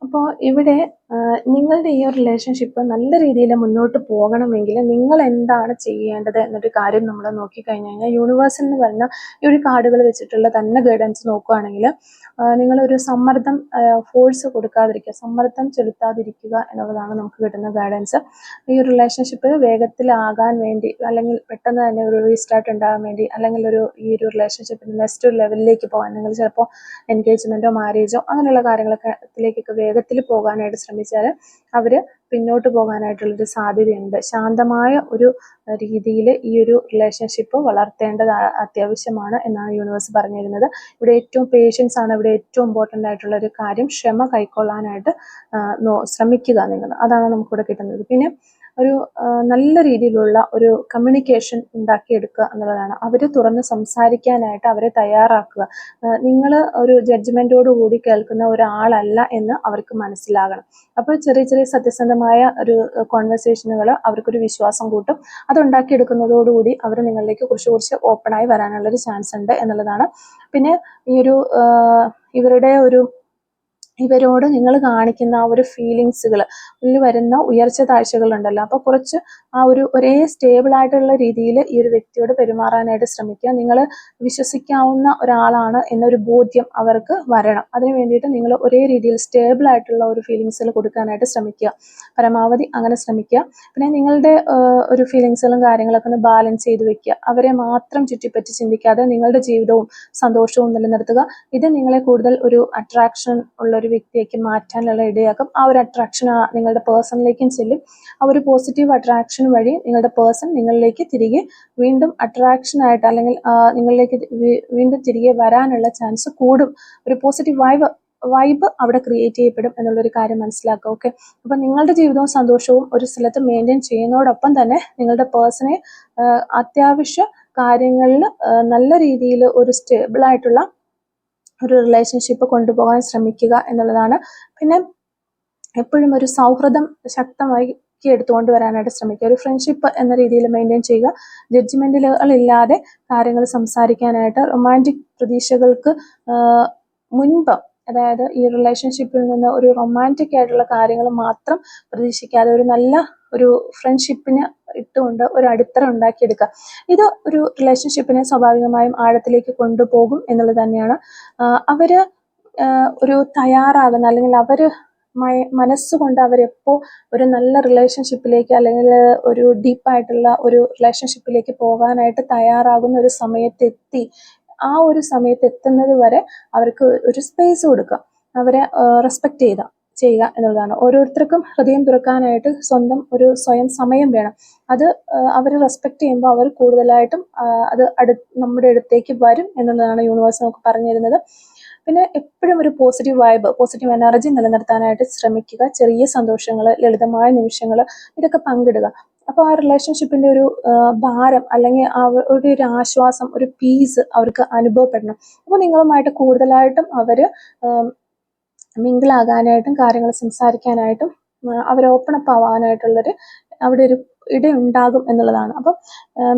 അപ്പോൾ ഇവിടെ നിങ്ങളുടെ ഈ ഒരു റിലേഷൻഷിപ്പ് നല്ല രീതിയിൽ മുന്നോട്ട് പോകണമെങ്കിൽ നിങ്ങൾ എന്താണ് ചെയ്യേണ്ടത് എന്നൊരു കാര്യം നമ്മൾ നോക്കിക്കഴിഞ്ഞു കഴിഞ്ഞാൽ, യൂണിവേഴ്സിൽ നിന്ന് വരുന്ന ഈ ഒരു കാർഡുകൾ വെച്ചിട്ടുള്ള തന്നെ ഗൈഡൻസ് നോക്കുകയാണെങ്കിൽ നിങ്ങളൊരു സമ്മർദ്ദം ഫോഴ്സ് കൊടുക്കാതിരിക്കുക, സമ്മർദ്ദം ചെലുത്താതിരിക്കുക എന്നുള്ളതാണ് നമുക്ക് കിട്ടുന്ന ഗൈഡൻസ്. ഈ ഒരു റിലേഷൻഷിപ്പ് വേഗത്തിലാകാൻ വേണ്ടി, അല്ലെങ്കിൽ പെട്ടെന്ന് തന്നെ ഒരു റീസ്റ്റാർട്ട് ഉണ്ടാകാൻ വേണ്ടി, അല്ലെങ്കിൽ ഈ ഒരു റിലേഷൻഷിപ്പിന് നെക്സ്റ്റ് ഒരു ലെവലിലേക്ക് പോകാൻ, നിങ്ങൾ ചിലപ്പോൾ എൻഗേജ്മെൻറ്റോ മാരേജോ അങ്ങനെയുള്ള കാര്യങ്ങളൊക്കെ വേഗത്തിൽ പോകാനായിട്ട് ശ്രമിച്ചാൽ അവർ പിന്നോട്ട് പോകാനായിട്ടുള്ളൊരു സാധ്യതയുണ്ട്. ശാന്തമായ ഒരു രീതിയിൽ ഈ ഒരു റിലേഷൻഷിപ്പ് വളർത്തേണ്ടത് അത്യാവശ്യമാണ് എന്നാണ് യൂണിവേഴ്സ് പറഞ്ഞു തരുന്നത്. ഇവിടെ ഏറ്റവും പേഷ്യൻസ് ആണ് ഇവിടെ ഏറ്റവും ഇമ്പോർട്ടൻ്റ് ആയിട്ടുള്ള ഒരു കാര്യം. ക്ഷമ കൈക്കൊള്ളാനായിട്ട് ശ്രമിക്കുക നിങ്ങൾ, അതാണ് നമുക്കിവിടെ കിട്ടുന്നത്. പിന്നെ ഒരു നല്ല രീതിയിലുള്ള ഒരു കമ്മ്യൂണിക്കേഷൻ ഉണ്ടാക്കിയെടുക്കുക എന്നുള്ളതാണ്. അവർ തുറന്ന് സംസാരിക്കാനായിട്ട് അവരെ തയ്യാറാക്കുക. നിങ്ങൾ ഒരു ജഡ്ജ്മെൻറ്റോടു കൂടി കേൾക്കുന്ന ഒരാളല്ല എന്ന് അവർക്ക് മനസ്സിലാകണം. അപ്പോൾ ചെറിയ ചെറിയ സത്യസന്ധമായ ഒരു കോൺവെർസേഷനുകൾ അവർക്കൊരു വിശ്വാസം കൂട്ടും. അതുണ്ടാക്കിയെടുക്കുന്നതോടുകൂടി അവർ നിങ്ങളിലേക്ക് കുറച്ച് ഓപ്പണായി വരാനുള്ളൊരു ചാൻസ് ഉണ്ട് എന്നുള്ളതാണ്. പിന്നെ ഈ ഒരു ഇവരോട് നിങ്ങൾ കാണിക്കുന്ന ആ ഒരു ഫീലിങ്സുകൾ, ഇതിൽ വരുന്ന ഉയർച്ച താഴ്ചകളുണ്ടല്ലോ, അപ്പോൾ കുറച്ച് ആ ഒരു ഒരേ സ്റ്റേബിൾ ആയിട്ടുള്ള രീതിയിൽ ഈ ഒരു വ്യക്തിയോട് പെരുമാറാനായിട്ട് ശ്രമിക്കുക. നിങ്ങൾ വിശ്വസിക്കാവുന്ന ഒരാളാണ് എന്നൊരു ബോധ്യം അവർക്ക് വരണം. അതിന് വേണ്ടിയിട്ട് നിങ്ങൾ ഒരേ രീതിയിൽ സ്റ്റേബിൾ ആയിട്ടുള്ള ഒരു ഫീലിങ്സുകൾ കൊടുക്കാനായിട്ട് ശ്രമിക്കുക, പരമാവധി അങ്ങനെ ശ്രമിക്കുക. പിന്നെ നിങ്ങളുടെ ഒരു ഫീലിങ്സുകളും കാര്യങ്ങളൊക്കെ ഒന്ന് ബാലൻസ് ചെയ്ത് വെക്കുക. അവരെ മാത്രം ചുറ്റിപ്പറ്റി ചിന്തിക്കാതെ നിങ്ങളുടെ ജീവിതവും സന്തോഷവും നിലനിർത്തുക. ഇത് നിങ്ങളെ കൂടുതൽ ഒരു അട്രാക്ഷൻ ഉള്ള ഒരു വ്യക്തിയേക്ക് മാറ്റാനുള്ള ഇടയാക്കും. ആ ഒരു അട്രാക്ഷൻ നിങ്ങളുടെ പേഴ്സണിലേക്കും ചെല്ലും. ആ ഒരു പോസിറ്റീവ് അട്രാക്ഷൻ വഴി നിങ്ങളുടെ പേഴ്സൺ നിങ്ങളിലേക്ക് തിരികെ വീണ്ടും അട്രാക്ഷനായിട്ട് അല്ലെങ്കിൽ നിങ്ങളിലേക്ക് വീണ്ടും തിരികെ വരാനുള്ള ചാൻസ് കൂടും. ഒരു പോസിറ്റീവ് വൈബ് അവിടെ ക്രിയേറ്റ് ചെയ്യപ്പെടും എന്നുള്ളൊരു കാര്യം മനസ്സിലാക്കുക. ഓക്കെ, അപ്പം നിങ്ങളുടെ ജീവിതവും സന്തോഷവും ഒരു സ്ഥലത്ത് മെയിൻറ്റെയിൻ ചെയ്യുന്നതോടൊപ്പം തന്നെ നിങ്ങളുടെ പേഴ്സണെ അത്യാവശ്യ കാര്യങ്ങളിൽ നല്ല രീതിയിൽ ഒരു സ്റ്റേബിൾ ആയിട്ടുള്ള ഒരു റിലേഷൻഷിപ്പ് കൊണ്ടുപോകാൻ ശ്രമിക്കുക എന്നുള്ളതാണ്. പിന്നെ എപ്പോഴും ഒരു സൗഹൃദം ശക്തമായി എടുത്തുകൊണ്ട് വരാനായിട്ട് ശ്രമിക്കുക. ഒരു ഫ്രണ്ട്ഷിപ്പ് എന്ന രീതിയിൽ മെയിൻറ്റെയിൻ ചെയ്യുക. ജഡ്ജ്മെൻറ്റുകളില്ലാതെ കാര്യങ്ങൾ സംസാരിക്കാനായിട്ട്, റൊമാൻറ്റിക് പ്രതീക്ഷകൾക്ക് മുൻപ്, അതായത് ഈ റിലേഷൻഷിപ്പിൽ നിന്ന് ഒരു റൊമാൻറ്റിക് ആയിട്ടുള്ള കാര്യങ്ങൾ മാത്രം പ്രതീക്ഷിക്കാതെ ഒരു നല്ല ഒരു ഫ്രണ്ട്ഷിപ്പിന് ഇട്ടുകൊണ്ട് ഒരു അടിത്തറ ഉണ്ടാക്കിയെടുക്കുക. ഇത് ഒരു റിലേഷൻഷിപ്പിനെ സ്വാഭാവികമായും ആഴത്തിലേക്ക് കൊണ്ടുപോകും എന്നുള്ളത് തന്നെയാണ്. അവര് ഒരു തയ്യാറാകുന്ന, അല്ലെങ്കിൽ അവര് മനസ്സുകൊണ്ട് അവരെപ്പോൾ ഒരു നല്ല റിലേഷൻഷിപ്പിലേക്ക് അല്ലെങ്കിൽ ഒരു ഡീപ്പായിട്ടുള്ള ഒരു റിലേഷൻഷിപ്പിലേക്ക് പോകാനായിട്ട് തയ്യാറാകുന്ന ഒരു സമയത്തെത്തി, ആ ഒരു സമയത്ത് എത്തുന്നത് വരെ അവർക്ക് ഒരു സ്പേസ് കൊടുക്കുക, അവരെ റെസ്പെക്റ്റ് ചെയ്യുക എന്നുള്ളതാണ്. ഓരോരുത്തർക്കും ഹൃദയം തുറക്കാനായിട്ട് സ്വയം സമയം വേണം. അത് അവർ റെസ്പെക്റ്റ് ചെയ്യുമ്പോൾ അവർ കൂടുതലായിട്ടും അത് നമ്മുടെ അടുത്തേക്ക് വരും എന്നുള്ളതാണ് യൂണിവേഴ്സ് നമുക്ക് പറഞ്ഞു തരുന്നത്. പിന്നെ എപ്പോഴും ഒരു പോസിറ്റീവ് എനർജി നിലനിർത്താനായിട്ട് ശ്രമിക്കുക. ചെറിയ സന്തോഷങ്ങൾ, ലളിതമായ നിമിഷങ്ങൾ, ഇതൊക്കെ പങ്കിടുക. അപ്പോൾ ആ റിലേഷൻഷിപ്പിൻ്റെ ഒരു ഭാരം അല്ലെങ്കിൽ ഒരു ആശ്വാസം, ഒരു പീസ് അവർക്ക് അനുഭവപ്പെടണം. അപ്പോൾ നിങ്ങളുമായിട്ട് കൂടുതലായിട്ടും അവർ മിങ്കിളാകാനായിട്ടും കാര്യങ്ങൾ സംസാരിക്കാനായിട്ടും അവർ ഓപ്പൺ അപ്പ് ആവാനായിട്ടുള്ളൊരു അവിടെ ഒരു ഇടയുണ്ടാകും എന്നുള്ളതാണ്. അപ്പം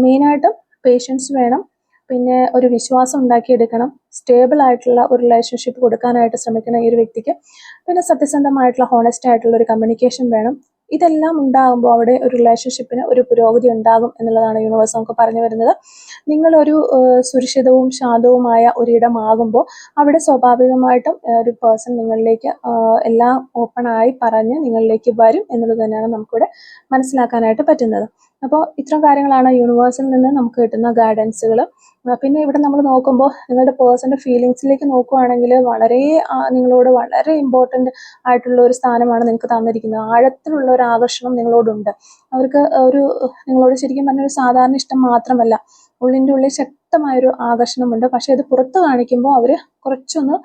മെയിനായിട്ടും പേഷ്യൻസ് വേണം. പിന്നെ ഒരു വിശ്വാസം ഉണ്ടാക്കിയെടുക്കണം. സ്റ്റേബിൾ ആയിട്ടുള്ള ഒരു റിലേഷൻഷിപ്പ് കൊടുക്കാനായിട്ട് ശ്രമിക്കണം ഈ ഒരു വ്യക്തിക്ക്. പിന്നെ സത്യസന്ധമായിട്ടുള്ള ഹോണസ്റ്റ് ആയിട്ടുള്ള ഒരു കമ്മ്യൂണിക്കേഷൻ വേണം. ഇതെല്ലാം ഉണ്ടാകുമ്പോൾ അവിടെ ഒരു റിലേഷൻഷിപ്പിന് ഒരു പുരോഗതി ഉണ്ടാകും എന്നുള്ളതാണ് യൂണിവേഴ്സ് നമുക്ക് പറഞ്ഞു വരുന്നത്. നിങ്ങളൊരു സുരക്ഷിതവും ശാന്തവുമായ ഒരിടമാകുമ്പോൾ അവിടെ സ്വാഭാവികമായിട്ടും ഒരു പേഴ്സൺ നിങ്ങളിലേക്ക് എല്ലാം ഓപ്പണായി പറഞ്ഞ് നിങ്ങളിലേക്ക് വരും എന്നുള്ളത് തന്നെയാണ് നമുക്കിവിടെ മനസ്സിലാക്കാനായിട്ട് പറ്റുന്നത്. അപ്പോൾ ഇത്തരം കാര്യങ്ങളാണ് യൂണിവേഴ്സിൽ നിന്ന് നമുക്ക് കിട്ടുന്ന ഗൈഡൻസുകൾ. പിന്നെ ഇവിടെ നമ്മൾ നോക്കുമ്പോൾ നിങ്ങളുടെ പേഴ്സൻ്റെ ഫീലിങ്സിലേക്ക് നോക്കുകയാണെങ്കിൽ നിങ്ങളോട് വളരെ ഇമ്പോർട്ടൻ്റ് ആയിട്ടുള്ള ഒരു സ്ഥാനമാണ് നിങ്ങൾക്ക് തന്നിരിക്കുന്നത്. ആഴത്തിലുള്ള ഒരു ആകർഷണം നിങ്ങളോടുണ്ട്. അവർക്ക് നിങ്ങളോട് ശരിക്കും പറഞ്ഞ ഒരു സാധാരണ ഇഷ്ടം മാത്രമല്ല, ഉള്ളിൻ്റെ ഉള്ളിൽ ശക്തമായൊരു ആകർഷണമുണ്ട്. പക്ഷേ ഇത് പുറത്ത് കാണിക്കുമ്പോൾ അവർ കുറച്ചൊന്ന്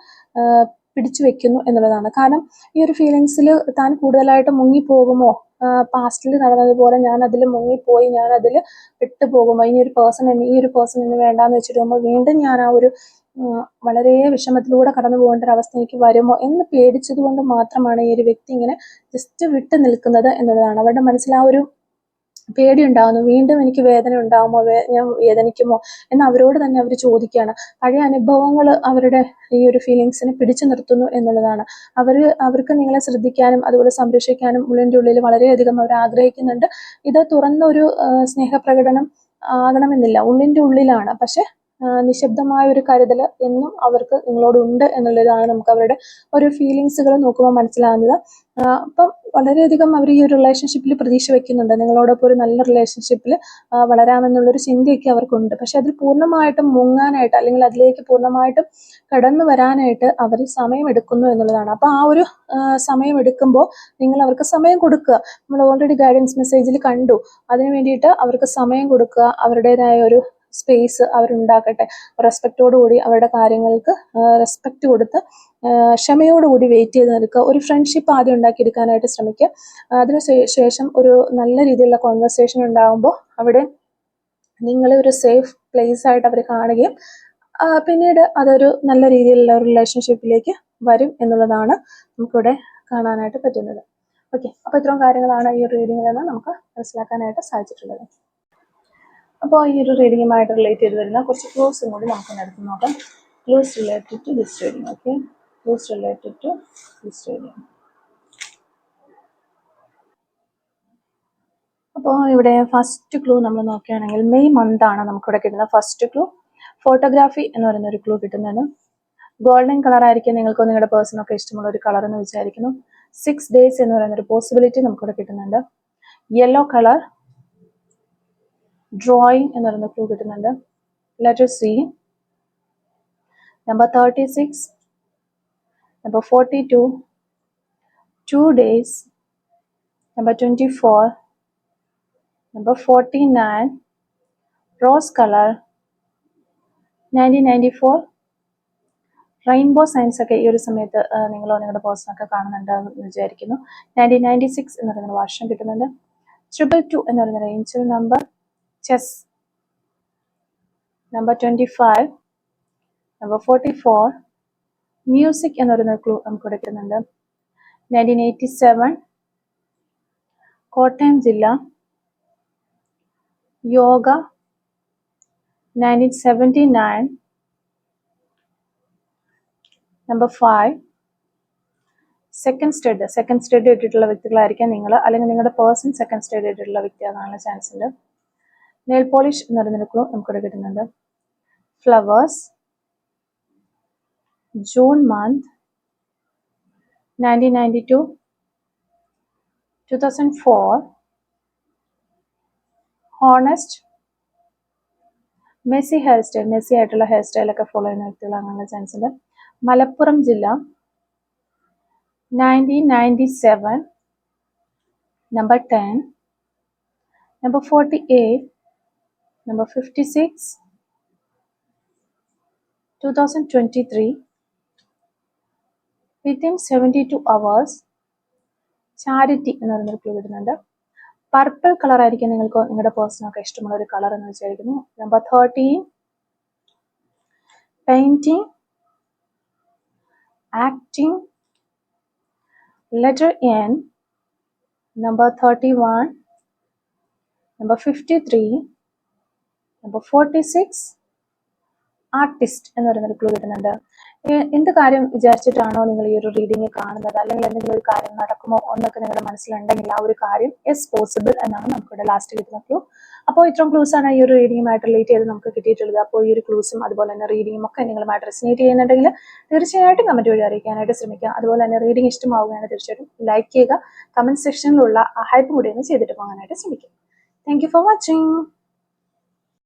പിടിച്ചു വെക്കുന്നു എന്നുള്ളതാണ്. കാരണം ഈ ഒരു ഫീലിങ്സിൽ താൻ കൂടുതലായിട്ട് മുങ്ങിപ്പോകുമോ, പാസ്റ്റിൽ നടന്നതുപോലെ ഞാൻ അതിൽ മുങ്ങിപ്പോയി, ഞാൻ അതിൽ പെട്ടുപോകുമോ, ഈ ഒരു പേഴ്സൺ എന്നെ വേണ്ടാന്ന് വെച്ചിട്ട് പോകുമ്പോൾ വീണ്ടും ഞാൻ ആ ഒരു വളരെ വിഷമത്തിലൂടെ കടന്നു പോകേണ്ട ഒരു അവസ്ഥ എനിക്ക് വരുമോ എന്ന് പേടിച്ചത് കൊണ്ട് മാത്രമാണ് ഈ ഒരു വ്യക്തി ഇങ്ങനെ ജസ്റ്റ് വിട്ടു നിൽക്കുന്നത് എന്നുള്ളതാണ്. അവരുടെ മനസ്സിൽ ആ ഒരു പേടി ഉണ്ടാകുന്നു. വീണ്ടും എനിക്ക് വേദന ഉണ്ടാകുമോ, ഞാൻ വേദനിക്കുമോ എന്ന് അവരോട് തന്നെ അവർ ചോദിക്കുകയാണ്. പഴയ അനുഭവങ്ങൾ അവരുടെ ഈ ഒരു ഫീലിങ്സിനെ പിടിച്ചു നിർത്തുന്നു എന്നുള്ളതാണ്. അവർക്ക് നിങ്ങളെ ശ്രദ്ധിക്കാനും അതുപോലെ സംരക്ഷിക്കാനും ഉള്ളിൻ്റെ ഉള്ളിൽ വളരെയധികം അവർ ആഗ്രഹിക്കുന്നുണ്ട്. ഇത് തുറന്നൊരു സ്നേഹപ്രകടനം ആകണമെന്നില്ല, ഉള്ളിൻ്റെ ഉള്ളിലാണ്. പക്ഷെ നിശബ്ദമായ ഒരു കരുതൽ എന്നും അവർക്ക് നിങ്ങളോട് ഉണ്ട് എന്നുള്ളതാണ് നമുക്ക് അവരുടെ ഒരു ഫീലിങ്സുകൾ നോക്കുമ്പോൾ മനസ്സിലാകുന്നത്. അപ്പം വളരെയധികം അവർ ഈ ഒരു റിലേഷൻഷിപ്പിൽ പ്രതീക്ഷ വെക്കുന്നുണ്ട്, നിങ്ങളോടൊപ്പം ഒരു നല്ല റിലേഷൻഷിപ്പിൽ വളരാമെന്നുള്ളൊരു ചിന്തയൊക്കെ അവർക്കുണ്ട്. പക്ഷെ അതിൽ പൂർണ്ണമായിട്ടും മുങ്ങാനായിട്ട് അല്ലെങ്കിൽ അതിലേക്ക് പൂർണ്ണമായിട്ടും കടന്നു വരാനായിട്ട് അവർ സമയം എടുക്കുന്നു എന്നുള്ളതാണ്. അപ്പോൾ ആ ഒരു സമയം എടുക്കുമ്പോൾ നിങ്ങൾ അവർക്ക് സമയം കൊടുക്കുക. നമ്മൾ ഓൾറെഡി ഗൈഡൻസ് മെസ്സേജിൽ കണ്ടു, അതിനു വേണ്ടിയിട്ട് അവർക്ക് സമയം കൊടുക്കുക, അവരുടേതായ ഒരു സ്പേസ് അവരുണ്ടാക്കട്ടെ. റെസ്പെക്റ്റോടുകൂടി അവരുടെ കാര്യങ്ങൾക്ക് റെസ്പെക്റ്റ് കൊടുത്ത് ക്ഷമയോടുകൂടി വെയിറ്റ് ചെയ്ത് നിൽക്കുക. ഒരു ഫ്രണ്ട്ഷിപ്പ് ആദ്യം ഉണ്ടാക്കിയെടുക്കാനായിട്ട് ശ്രമിക്കുക. അതിന് ശേഷം ഒരു നല്ല രീതിയിലുള്ള കോൺവെർസേഷൻ ഉണ്ടാകുമ്പോൾ അവിടെ നിങ്ങളെ ഒരു സേഫ് പ്ലേസ് ആയിട്ട് അവർ കാണുകയും പിന്നീട് അതൊരു നല്ല രീതിയിലുള്ള റിലേഷൻഷിപ്പിലേക്ക് വരും എന്നുള്ളതാണ് നമുക്കിവിടെ കാണാനായിട്ട് പറ്റുന്നത്. ഓക്കെ, അപ്പോൾ ഇത്രയും കാര്യങ്ങളാണ് ഈ ഒരു റീഡിങ്ങിൽ നിന്ന് നമുക്ക് മനസ്സിലാക്കാനായിട്ട് സാധിച്ചിട്ടുള്ളത്. അപ്പോൾ ഈ ഒരു റീഡിങ്ങുമായിട്ട് റിലേറ്റ് ചെയ്ത് വരുന്ന കുറച്ച് ക്ലൂസും കൂടി നമുക്ക് എടുത്ത് നോക്കാം. Clues related to this reading. Okay, clues related to this reading. അപ്പോൾ ഇവിടെ ഫസ്റ്റ് ക്ലൂ നമ്മൾ നോക്കുകയാണെങ്കിൽ മെയ് മന്ത് ആണ് നമുക്കിവിടെ കിട്ടുന്ന ഫസ്റ്റ് ക്ലൂ. ഫോട്ടോഗ്രാഫി എന്ന് പറയുന്ന ഒരു ക്ലൂ കിട്ടുന്നതിന് ഗോൾഡൻ കളർ ആയിരിക്കും നിങ്ങൾക്ക് നിങ്ങളുടെ പേഴ്സണൊക്കെ ഇഷ്ടമുള്ള ഒരു കളർ എന്ന് വിചാരിക്കുന്നു. 6 days എന്ന് പറയുന്ന ഒരു പോസിബിലിറ്റി നമുക്കിവിടെ കിട്ടുന്നുണ്ട്. യെല്ലോ കളർ, ഡ്രോയിങ് എന്ന് പറയുന്ന ക്ലൂ കിട്ടുന്നുണ്ട്. Letter C, number 36, number 42, 2 days, number 24, number 49, rose colour, 1994. Rainbow science ഒക്കെ ഈ ഒരു സമയത്ത് നിങ്ങളോ നിങ്ങളുടെ പേഴ്സണൊക്കെ കാണുന്നുണ്ടെന്ന് വിചാരിക്കുന്നു. 1996 എന്ന് പറയുന്ന വർഷം കിട്ടുന്നുണ്ട്. 222 എന്ന് പറയുന്ന Angel number, chess, number 25, number 44, music എന്ന് പറയുന്ന ക്ലൂ നമുക്ക് ഇവിടെ കിട്ടുന്നുണ്ട്. 1987, കോട്ടയം ജില്ല, യോഗ, 1979, നമ്പർ 5, സെക്കൻഡ് സ്റ്റഡി ഇട്ടിട്ടുള്ള വ്യക്തികളായിരിക്കാം നിങ്ങൾ, അല്ലെങ്കിൽ നിങ്ങളുടെ പേഴ്സൺ സെക്കൻഡ് സ്റ്റഡി ഇട്ടിട്ടുള്ള വ്യക്തിയാകാനുള്ള ചാൻസ് ഉണ്ട്. നെയിൽ പോളിഷ് എന്ന് പറയുന്ന ക്ലൂ നമുക്കിവിടെ കിട്ടുന്നുണ്ട്. Flowers, June month, 1992, 2004, honest, Messi ആയിട്ടുള്ള ഹെയർ സ്റ്റൈലൊക്കെ ഫോളോ ചെയ്യുന്ന വ്യക്തികളാകാനുള്ള ചാൻസ് ഉണ്ട്. മലപ്പുറം ജില്ല, 1997, number 10, number 48, number 56, 2023, within 72 hours, charity എന്ന് പറയുന്നൊരു ക്ലൂ കിട്ടുന്നുണ്ട്. പർപ്പിൾ കളർ ആയിരിക്കും നിങ്ങൾക്ക് നിങ്ങളുടെ പേഴ്സണൊക്കെ ഇഷ്ടമുള്ള ഒരു കളർ എന്ന് വിചാരിക്കുന്നു. Number 13, painting, acting, letter N, number 31, number 53, number 46, artist എന്ന് പറയുന്നൊരു ക്ലൂ കിട്ടുന്നുണ്ട്. എന്ത് കാര്യം വിചാരിച്ചിട്ടാണോ നിങ്ങൾ ഈ ഒരു റീഡിങ് കാണുന്നത്, അല്ലെങ്കിൽ എന്തെങ്കിലും ഒരു കാര്യം നടക്കുമോ എന്നൊക്കെ നിങ്ങളുടെ മനസ്സിലുണ്ടെങ്കിൽ ആ ഒരു കാര്യം ഇസ് പോസിബിൾ എന്നാണ് നമുക്കിവിടെ ലാസ്റ്റ് കിട്ടുന്ന ക്ലൂ. അപ്പോൾ ഇത്രയും ക്ലൂസ് ആണ് ഈ ഒരു റീഡിങ്ങുമായിട്ട് റിലേറ്റ് ചെയ്ത് നമുക്ക് കിട്ടിയിട്ടുള്ളത്. അപ്പോൾ ഈ ഒരു ക്ലൂസും അതുപോലെ തന്നെ റീഡിങ്ങും ഒക്കെ നിങ്ങളുമായിട്ട് റെസിനേറ്റ് ചെയ്യുന്നുണ്ടെങ്കിൽ തീർച്ചയായിട്ടും കമന്റ് വഴി അറിയിക്കാനായിട്ട് ശ്രമിക്കുക. അതുപോലെ തന്നെ റീഡിംഗ് ഇഷ്ടമാവുകയാണ് തീർച്ചയായിട്ടും ലൈക്ക് ചെയ്യുക, കമന്റ് സെക്ഷനിലുള്ള ഹൈപ്പ് കൂടി ഒന്ന് ചെയ്തിട്ട് പോകാനായിട്ട് ശ്രമിക്കുക. Thank you for watching.